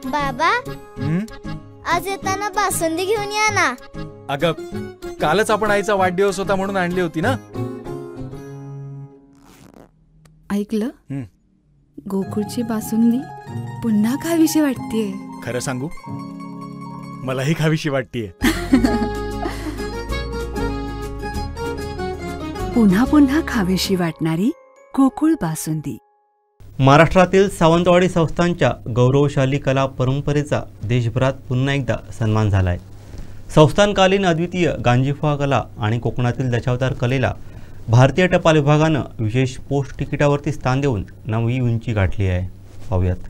बाबा आज येताना बासुंदी घेऊन या ना. अगं कालच आपण आईचा वाढदिवस होता म्हणून आणली होती ना. ऐकलं, गोकुळची बासुंदी पुन्हा खावीशी वाटतेय. खरं सांगू, मलाही खावीशी वाटतेय. पुन्हा पुन्हा खावीशी वाटणारी गोकुळ बासुंदी. महाराष्ट्रातील सावंतवाडी संस्थांच्या गौरवशाली कला परंपरेचा देशभरात पुन्हा एकदा सन्मान झाला आहे. संस्थानकालीन अद्वितीय गांजीफा कला आणि कोकणातील दशावतार कलेला भारतीय टपाल विभागानं विशेष पोस्ट तिकिटावरती स्थान देऊन नवी उंची गाठली आहे. पाहूयात.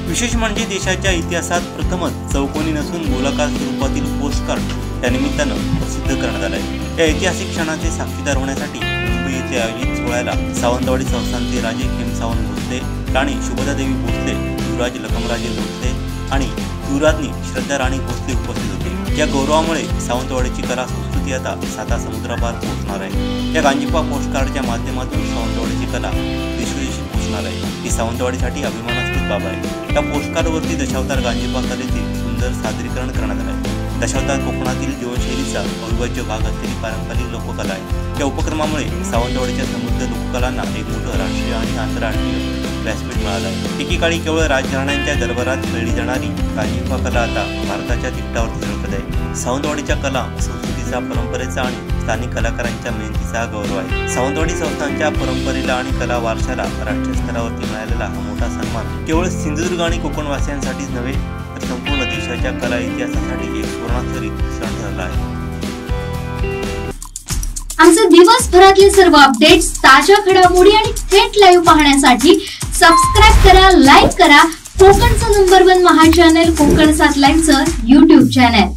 विशेष म्हणजे देशाच्या इतिहासात प्रथमच चौकोनी नसून गोलाकार स्वरूपातील पोस्टकार्ड त्यानिमित्तानं प्रसिद्ध करण्यात आलं आहे. या ऐतिहासिक क्षणाचे साक्षीदार होण्यासाठी मुंबई येथे आयोजित सोहळ्याला सावंतवाडी संस्थानचे राजे खेमसावंत भोसले, राणी शुभदादेवी भोसले, युवराज लखमराजे भोसले आणि युवराज्ञी श्रद्धा राणी भोसले उपस्थित होते. या गौरवामुळे सावंतवाडीची कला संस्कृती आता 7 समुद्रापार पोहोचणार आहे. या गांजीफा पोस्टकार्डच्या माध्यमातून सावंतवाडीची कला विश्वदेशी पोहोचणार आहे. ही सावंतवाडीसाठी अभिमानास्पद बाब आहे. या पोस्टकार्डवरती दशावतार गांजीफा कलेचे सुंदर सादरीकरण करण्यात आले आहे. दशावतार कोकणातील जीवनशैलीचा अविभाज्य भाग असलेली पारंपरिक लोककला आहे. या उपक्रमामुळे सावंतवाडीच्या समृद्ध लोककलांना एक मोठं राष्ट्रीय आणि आंतरराष्ट्रीय व्यासपीठ मिळालं आहे. एकेकाळी केवळ राजघराण्यांच्या दरबारात खेळली जाणारी गांजीफा कला आता भारताच्या तिकटावरती झळकत आहे. सावंतवाडीच्या कला संस्कृतीचा, परंपरेचा आणि स्थानिक कलाकारांच्या मेहनतीचा गौरव आहे. सावंतवाडी संस्थांच्या परंपरेला आणि कला वारशाला राष्ट्रीय स्तरावरती मिळालेला हा मोठा सन्मान केवळ सिंधुदुर्ग आणि कोकणवासियांसाठीच नव्हे तर संपूर्ण देशाच्या कला इतिहासासाठी एक सुवर्णाक्षरी क्षण ठरला आहे. आमचे दिवसभरातले सर्व अपडेट्स, ताज्या घडामोडी आणि थेट लाईव्ह पाहण्यासाठी सबस्क्राइब करा, लाईक करा कोकणचं नंबर 1 महा चॅनल कोकण 7 लाईव्हचं YouTube चॅनल.